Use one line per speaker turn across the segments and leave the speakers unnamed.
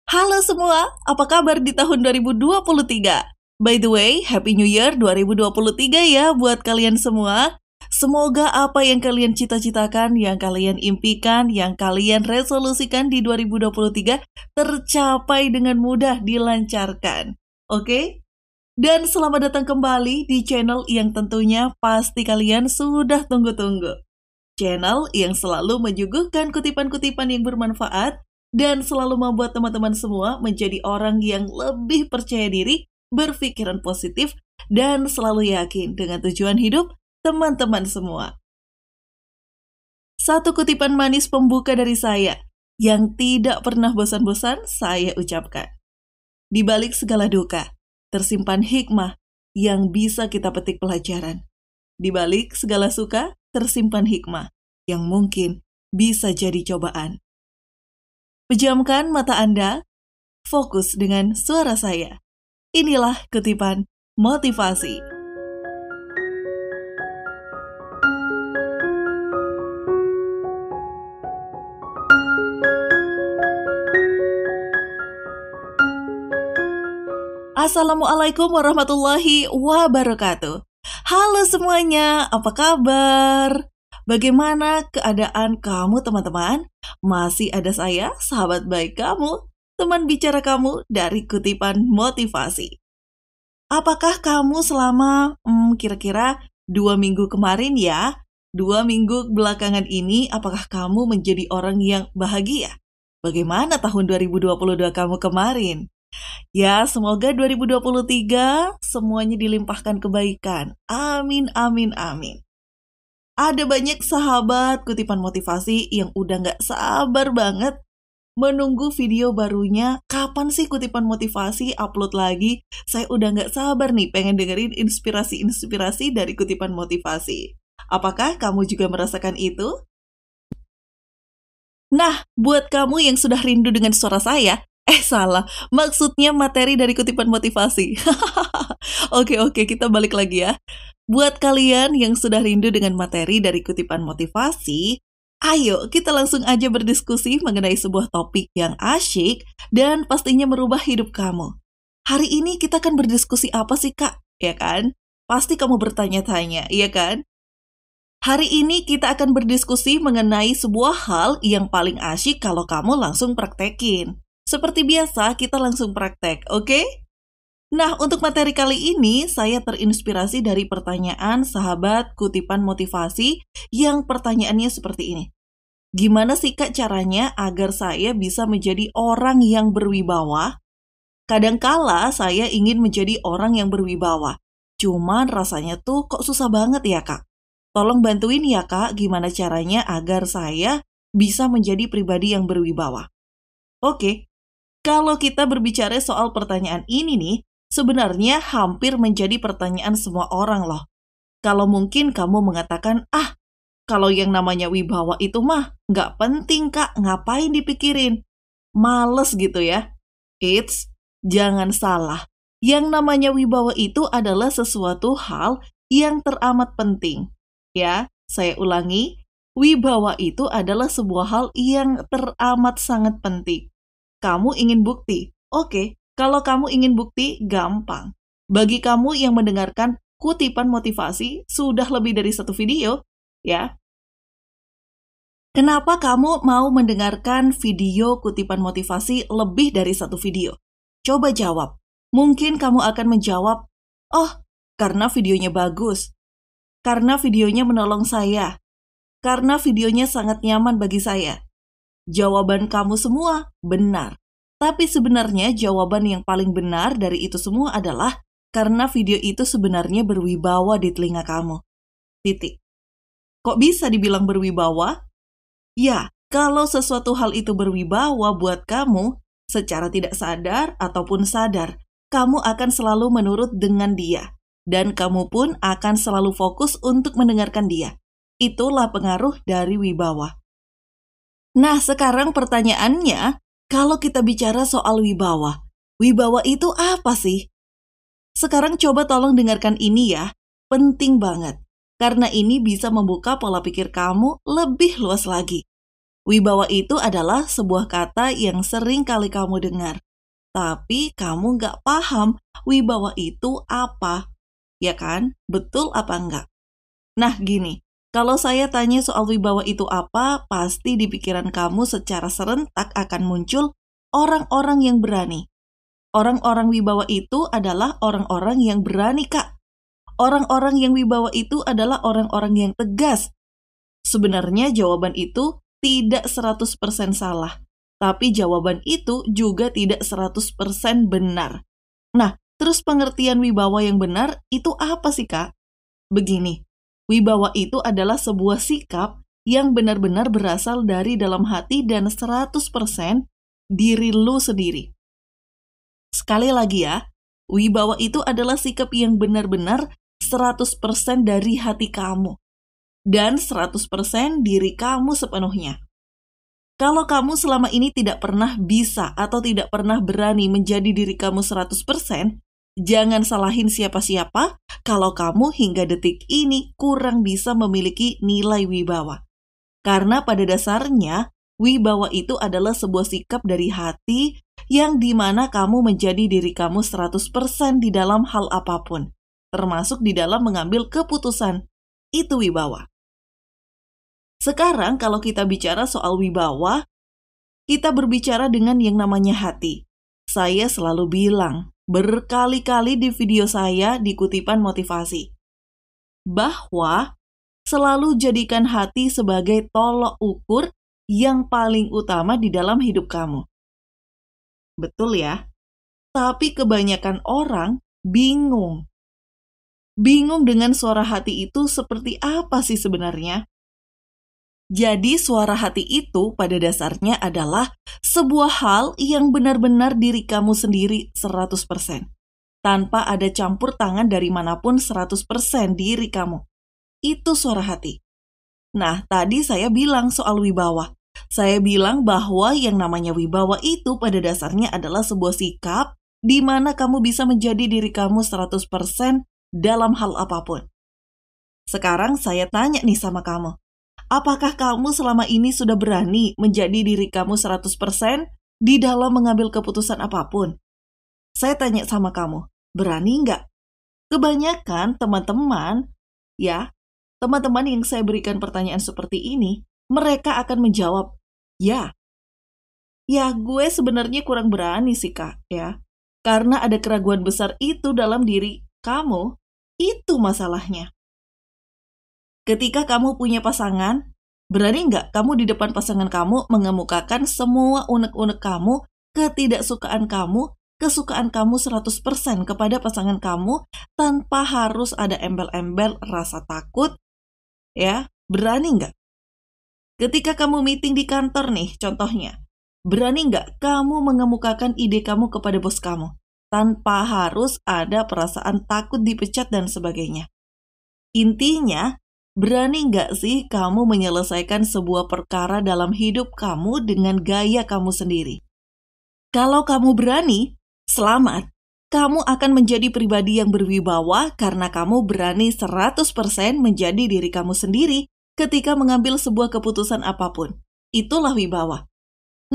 Halo semua, apa kabar di tahun 2023? By the way, Happy New Year 2023 ya buat kalian semua. Semoga apa yang kalian cita-citakan, yang kalian impikan, yang kalian resolusikan di 2023 tercapai dengan mudah, dilancarkan. Oke? Dan selamat datang kembali di channel yang tentunya pasti kalian sudah tunggu-tunggu. Channel yang selalu menyuguhkan kutipan-kutipan yang bermanfaat dan selalu membuat teman-teman semua menjadi orang yang lebih percaya diri, berpikiran positif, dan selalu yakin dengan tujuan hidup teman-teman semua. Satu kutipan manis pembuka dari saya, yang tidak pernah bosan-bosan saya ucapkan. Di balik segala duka, tersimpan hikmah yang bisa kita petik pelajaran. Di balik segala suka, tersimpan hikmah yang mungkin bisa jadi cobaan. Pejamkan mata Anda, fokus dengan suara saya. Inilah kutipan motivasi. Assalamualaikum warahmatullahi wabarakatuh. Halo semuanya, apa kabar? Bagaimana keadaan kamu teman-teman? Masih ada saya, sahabat baik kamu, teman bicara kamu dari kutipan motivasi. Apakah kamu selama kira-kira 2 minggu kemarin ya, 2 minggu belakangan ini, apakah kamu menjadi orang yang bahagia? Bagaimana tahun 2022 kamu kemarin? Ya, semoga 2023 semuanya dilimpahkan kebaikan. Amin, amin, amin. Ada banyak sahabat kutipan motivasi yang udah gak sabar banget menunggu video barunya. Kapan sih kutipan motivasi upload lagi? Saya udah gak sabar nih pengen dengerin inspirasi-inspirasi dari kutipan motivasi. Apakah kamu juga merasakan itu? Nah, buat kamu yang sudah rindu dengan suara saya, salah, maksudnya materi dari kutipan motivasi. Oke, kita balik lagi ya. Buat kalian yang sudah rindu dengan materi dari kutipan motivasi, ayo kita langsung aja berdiskusi mengenai sebuah topik yang asyik dan pastinya merubah hidup kamu. Hari ini kita akan berdiskusi apa sih Kak? Ya kan? Pasti kamu bertanya-tanya, iya kan? Hari ini kita akan berdiskusi mengenai sebuah hal yang paling asyik kalau kamu langsung praktekin. Seperti biasa, kita langsung praktek, oke? Nah, untuk materi kali ini, saya terinspirasi dari pertanyaan sahabat kutipan motivasi yang pertanyaannya seperti ini. Gimana sih Kak caranya agar saya bisa menjadi orang yang berwibawa? Kadangkala saya ingin menjadi orang yang berwibawa, cuman rasanya tuh kok susah banget ya Kak? Tolong bantuin ya Kak, gimana caranya agar saya bisa menjadi pribadi yang berwibawa? Oke. Kalau kita berbicara soal pertanyaan ini nih, sebenarnya hampir menjadi pertanyaan semua orang loh. Kalau mungkin kamu mengatakan, kalau yang namanya wibawa itu mah nggak penting Kak, ngapain dipikirin? Males gitu ya. Jangan salah. Yang namanya wibawa itu adalah sesuatu hal yang teramat penting. Ya, saya ulangi, wibawa itu adalah sebuah hal yang teramat sangat penting. Kamu ingin bukti? Oke, kalau kamu ingin bukti, gampang. Bagi kamu yang mendengarkan kutipan motivasi sudah lebih dari 1 video, ya. Kenapa kamu mau mendengarkan video kutipan motivasi lebih dari 1 video? Coba jawab. Mungkin kamu akan menjawab, karena videonya bagus. Karena videonya menolong saya. Karena videonya sangat nyaman bagi saya. Jawaban kamu semua benar. Tapi sebenarnya jawaban yang paling benar dari itu semua adalah karena video itu sebenarnya berwibawa di telinga kamu. Titik. Kok bisa dibilang berwibawa? Ya, kalau sesuatu hal itu berwibawa buat kamu, secara tidak sadar ataupun sadar, kamu akan selalu menurut dengan dia. Dan kamu pun akan selalu fokus untuk mendengarkan dia. Itulah pengaruh dari wibawa. Nah, sekarang pertanyaannya, kalau kita bicara soal wibawa itu apa sih? Sekarang coba tolong dengarkan ini ya, penting banget. Karena ini bisa membuka pola pikir kamu lebih luas lagi. Wibawa itu adalah sebuah kata yang sering kali kamu dengar. Tapi kamu nggak paham wibawa itu apa. Ya kan? Betul apa enggak? Nah gini, kalau saya tanya soal wibawa itu apa, pasti di pikiran kamu secara serentak akan muncul orang-orang yang berani. Orang-orang wibawa itu adalah orang-orang yang berani, Kak. Orang-orang yang wibawa itu adalah orang-orang yang tegas. Sebenarnya jawaban itu tidak 100% salah. Tapi jawaban itu juga tidak 100% benar. Nah, terus pengertian wibawa yang benar itu apa sih, Kak? Begini, wibawa itu adalah sebuah sikap yang benar-benar berasal dari dalam hati dan 100% diri lu sendiri. Sekali lagi ya, wibawa itu adalah sikap yang benar-benar 100% dari hati kamu. Dan 100% diri kamu sepenuhnya. Kalau kamu selama ini tidak pernah bisa atau tidak pernah berani menjadi diri kamu 100%, jangan salahin siapa-siapa kalau kamu hingga detik ini kurang bisa memiliki nilai wibawa. Karena pada dasarnya, wibawa itu adalah sebuah sikap dari hati yang dimana kamu menjadi diri kamu 100% di dalam hal apapun, termasuk di dalam mengambil keputusan. Itu wibawa. Sekarang kalau kita bicara soal wibawa, kita berbicara dengan yang namanya hati. Saya selalu bilang, berkali-kali di video saya di kutipan motivasi, bahwa selalu jadikan hati sebagai tolok ukur yang paling utama di dalam hidup kamu. Betul ya? Tapi kebanyakan orang bingung. Bingung dengan suara hati itu seperti apa sih sebenarnya? Jadi suara hati itu pada dasarnya adalah sebuah hal yang benar-benar diri kamu sendiri 100%. Tanpa ada campur tangan dari manapun 100% diri kamu. Itu suara hati. Nah, tadi saya bilang soal wibawa. Saya bilang bahwa yang namanya wibawa itu pada dasarnya adalah sebuah sikap di mana kamu bisa menjadi diri kamu 100% dalam hal apapun. Sekarang saya tanya nih sama kamu. Apakah kamu selama ini sudah berani menjadi diri kamu 100% di dalam mengambil keputusan apapun? Saya tanya sama kamu, berani nggak? Kebanyakan teman-teman yang saya berikan pertanyaan seperti ini, mereka akan menjawab, ya gue sebenarnya kurang berani sih Kak, ya. Karena ada keraguan besar itu dalam diri kamu, itu masalahnya. Ketika kamu punya pasangan, berani nggak kamu di depan pasangan kamu mengemukakan semua unek-unek kamu, ketidaksukaan kamu, kesukaan kamu 100% kepada pasangan kamu tanpa harus ada embel-embel rasa takut, ya? Berani nggak? Ketika kamu meeting di kantor nih, contohnya, berani nggak kamu mengemukakan ide kamu kepada bos kamu tanpa harus ada perasaan takut dipecat dan sebagainya? Intinya, berani nggak sih kamu menyelesaikan sebuah perkara dalam hidup kamu dengan gaya kamu sendiri? Kalau kamu berani, selamat. Kamu akan menjadi pribadi yang berwibawa karena kamu berani 100% menjadi diri kamu sendiri ketika mengambil sebuah keputusan apapun. Itulah wibawa.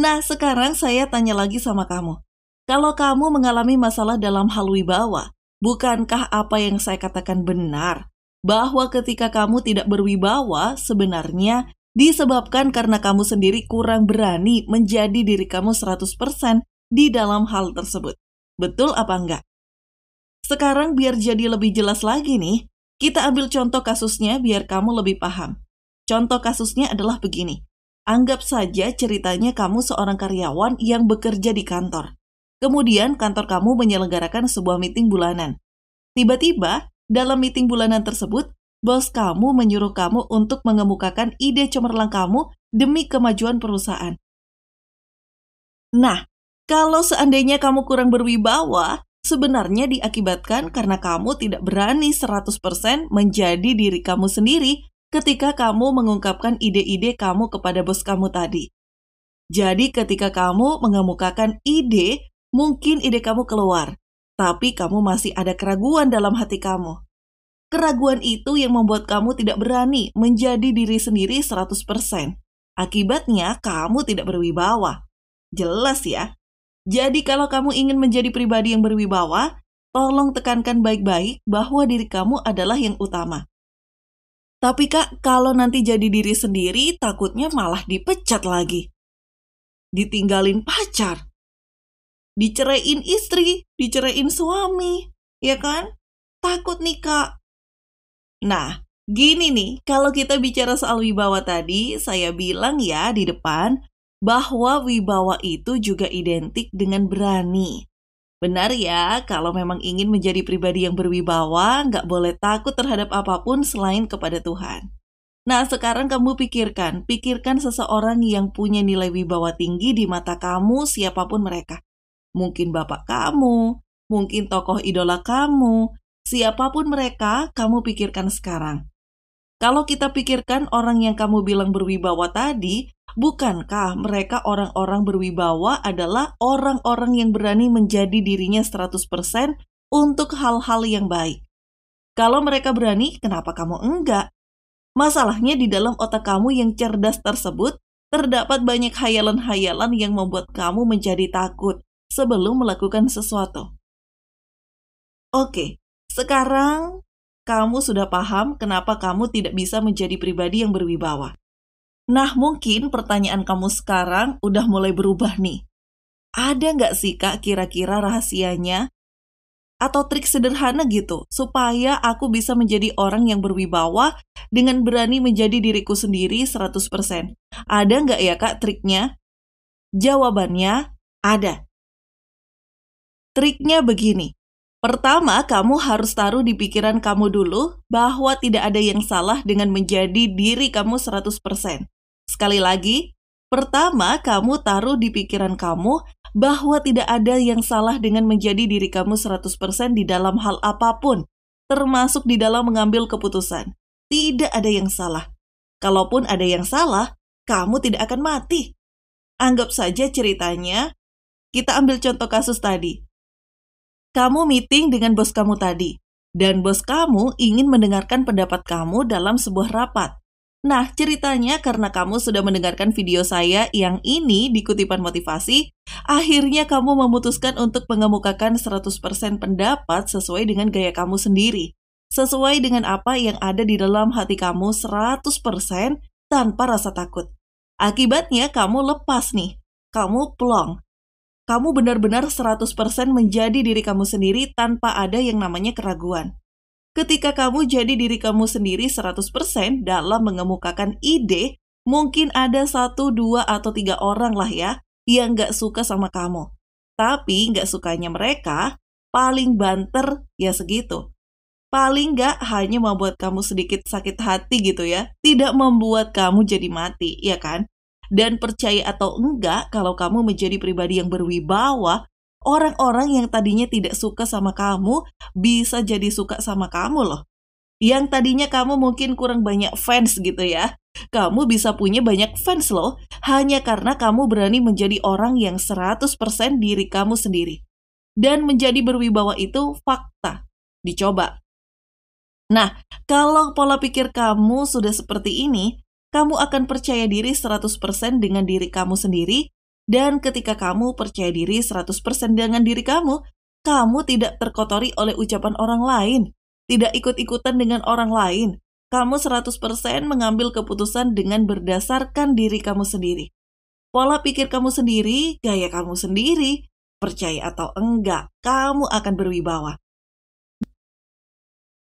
Nah, sekarang saya tanya lagi sama kamu. Kalau kamu mengalami masalah dalam hal wibawa, bukankah apa yang saya katakan benar? Bahwa ketika kamu tidak berwibawa sebenarnya disebabkan karena kamu sendiri kurang berani menjadi diri kamu 100% di dalam hal tersebut. Betul apa enggak? Sekarang biar jadi lebih jelas lagi nih, kita ambil contoh kasusnya biar kamu lebih paham. Contoh kasusnya adalah begini. Anggap saja ceritanya kamu seorang karyawan yang bekerja di kantor. Kemudian kantor kamu menyelenggarakan sebuah meeting bulanan. Tiba-tiba, dalam meeting bulanan tersebut, bos kamu menyuruh kamu untuk mengemukakan ide cemerlang kamu demi kemajuan perusahaan. Nah, kalau seandainya kamu kurang berwibawa, sebenarnya diakibatkan karena kamu tidak berani 100% menjadi diri kamu sendiri ketika kamu mengungkapkan ide-ide kamu kepada bos kamu tadi. Jadi ketika kamu mengemukakan ide, mungkin ide kamu keluar. Tapi kamu masih ada keraguan dalam hati kamu. Keraguan itu yang membuat kamu tidak berani menjadi diri sendiri 100%. Akibatnya kamu tidak berwibawa. Jelas ya? Jadi kalau kamu ingin menjadi pribadi yang berwibawa, tolong tekankan baik-baik bahwa diri kamu adalah yang utama. Tapi Kak, kalau nanti jadi diri sendiri, takutnya malah dipecat lagi. Ditinggalin pacar, diceraiin istri, diceraiin suami, ya kan? Takut nih Kak. Nah, gini nih, kalau kita bicara soal wibawa tadi, saya bilang ya di depan, bahwa wibawa itu juga identik dengan berani. Benar ya, kalau memang ingin menjadi pribadi yang berwibawa, nggak boleh takut terhadap apapun selain kepada Tuhan. Nah, sekarang kamu pikirkan seseorang yang punya nilai wibawa tinggi di mata kamu, siapapun mereka. Mungkin bapak kamu, mungkin tokoh idola kamu, siapapun mereka, kamu pikirkan sekarang. Kalau kita pikirkan orang yang kamu bilang berwibawa tadi, bukankah mereka orang-orang berwibawa adalah orang-orang yang berani menjadi dirinya 100% untuk hal-hal yang baik? Kalau mereka berani, kenapa kamu enggak? Masalahnya di dalam otak kamu yang cerdas tersebut, terdapat banyak hayalan-hayalan yang membuat kamu menjadi takut sebelum melakukan sesuatu. Oke, sekarang kamu sudah paham kenapa kamu tidak bisa menjadi pribadi yang berwibawa. Nah, mungkin pertanyaan kamu sekarang udah mulai berubah nih. Ada nggak sih Kak kira-kira rahasianya? Atau trik sederhana gitu, supaya aku bisa menjadi orang yang berwibawa dengan berani menjadi diriku sendiri 100%. Ada nggak ya Kak triknya? Jawabannya ada. Triknya begini. Pertama, kamu harus taruh di pikiran kamu dulu bahwa tidak ada yang salah dengan menjadi diri kamu 100%. Sekali lagi, pertama kamu taruh di pikiran kamu bahwa tidak ada yang salah dengan menjadi diri kamu 100% di dalam hal apapun, termasuk di dalam mengambil keputusan. Tidak ada yang salah. Kalaupun ada yang salah, kamu tidak akan mati. Anggap saja ceritanya, kita ambil contoh kasus tadi. Kamu meeting dengan bos kamu tadi, dan bos kamu ingin mendengarkan pendapat kamu dalam sebuah rapat. Nah, ceritanya karena kamu sudah mendengarkan video saya yang ini di kutipan motivasi, akhirnya kamu memutuskan untuk mengemukakan 100% pendapat sesuai dengan gaya kamu sendiri. Sesuai dengan apa yang ada di dalam hati kamu 100% tanpa rasa takut. Akibatnya kamu lepas nih, kamu plong. Kamu benar-benar 100% menjadi diri kamu sendiri tanpa ada yang namanya keraguan. Ketika kamu jadi diri kamu sendiri 100% dalam mengemukakan ide, mungkin ada 1, 2, atau 3 orang lah ya yang gak suka sama kamu. Tapi gak sukanya mereka paling banter ya segitu. Paling gak hanya membuat kamu sedikit sakit hati gitu ya. Tidak membuat kamu jadi mati, ya kan? Dan percaya atau enggak, kalau kamu menjadi pribadi yang berwibawa, orang-orang yang tadinya tidak suka sama kamu bisa jadi suka sama kamu loh. Yang tadinya kamu mungkin kurang banyak fans gitu ya. Kamu bisa punya banyak fans loh, hanya karena kamu berani menjadi orang yang 100% diri kamu sendiri. Dan menjadi berwibawa itu fakta. Dicoba. Nah, kalau pola pikir kamu sudah seperti ini, kamu akan percaya diri 100% dengan diri kamu sendiri, dan ketika kamu percaya diri 100% dengan diri kamu tidak terkotori oleh ucapan orang lain, tidak ikut-ikutan dengan orang lain. Kamu 100% mengambil keputusan dengan berdasarkan diri kamu sendiri. Pola pikir kamu sendiri, gaya kamu sendiri, percaya atau enggak, kamu akan berwibawa.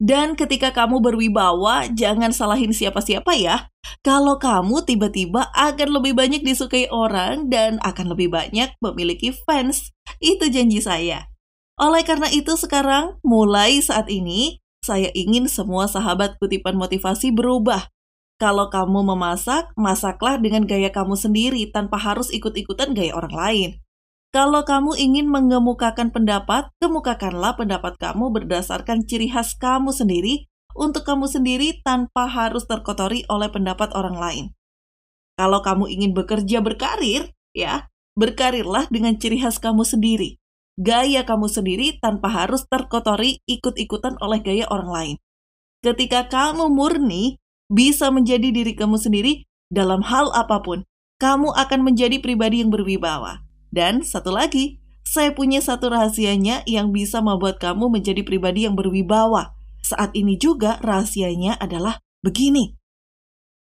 Dan ketika kamu berwibawa, jangan salahin siapa-siapa ya. Kalau kamu tiba-tiba akan lebih banyak disukai orang dan akan lebih banyak memiliki fans. Itu janji saya. Oleh karena itu sekarang, mulai saat ini, saya ingin semua sahabat kutipan motivasi berubah. Kalau kamu memasak, masaklah dengan gaya kamu sendiri tanpa harus ikut-ikutan gaya orang lain. Kalau kamu ingin mengemukakan pendapat, kemukakanlah pendapat kamu berdasarkan ciri khas kamu sendiri untuk kamu sendiri tanpa harus terkotori oleh pendapat orang lain. Kalau kamu ingin bekerja berkarir, ya, berkarirlah dengan ciri khas kamu sendiri. Gaya kamu sendiri tanpa harus terkotori ikut-ikutan oleh gaya orang lain. Ketika kamu murni, bisa menjadi diri kamu sendiri, dalam hal apapun, kamu akan menjadi pribadi yang berwibawa. Dan satu lagi, saya punya satu rahasianya yang bisa membuat kamu menjadi pribadi yang berwibawa. Saat ini juga rahasianya adalah begini.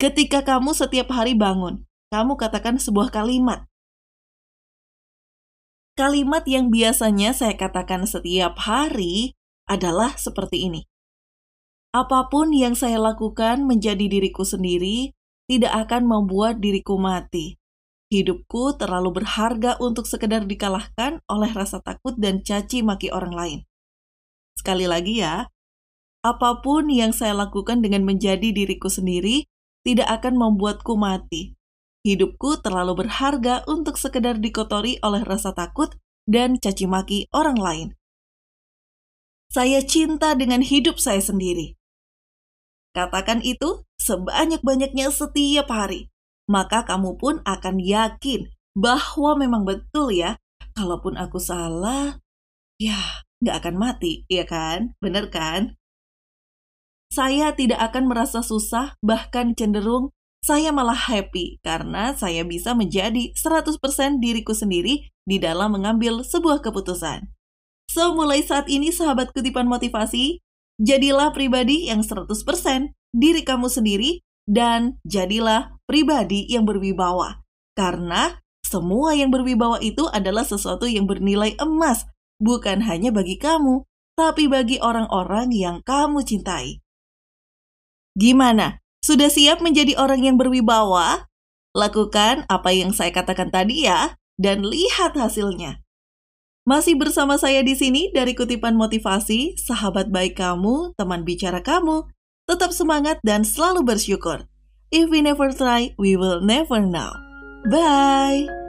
Ketika kamu setiap hari bangun, kamu katakan sebuah kalimat. Kalimat yang biasanya saya katakan setiap hari adalah seperti ini. Apapun yang saya lakukan menjadi diriku sendiri, tidak akan membuat diriku mati. Hidupku terlalu berharga untuk sekedar dikalahkan oleh rasa takut dan caci maki orang lain. Sekali lagi ya, apapun yang saya lakukan dengan menjadi diriku sendiri, tidak akan membuatku mati. Hidupku terlalu berharga untuk sekedar dikotori oleh rasa takut dan caci maki orang lain. Saya cinta dengan hidup saya sendiri. Katakan itu sebanyak-banyaknya setiap hari. Maka kamu pun akan yakin bahwa memang betul ya, kalaupun aku salah, ya nggak akan mati, ya kan? Bener kan? Saya tidak akan merasa susah, bahkan cenderung saya malah happy karena saya bisa menjadi 100% diriku sendiri di dalam mengambil sebuah keputusan. So, mulai saat ini sahabat kutipan motivasi, jadilah pribadi yang 100% diri kamu sendiri dan jadilah pribadi yang berwibawa. Karena semua yang berwibawa itu adalah sesuatu yang bernilai emas, bukan hanya bagi kamu, tapi bagi orang-orang yang kamu cintai. Gimana? Sudah siap menjadi orang yang berwibawa? Lakukan apa yang saya katakan tadi ya, dan lihat hasilnya. Masih bersama saya di sini dari Kutipan Motivasi, sahabat baik kamu, teman bicara kamu. Tetap semangat dan selalu bersyukur. If we never try, we will never know. Bye!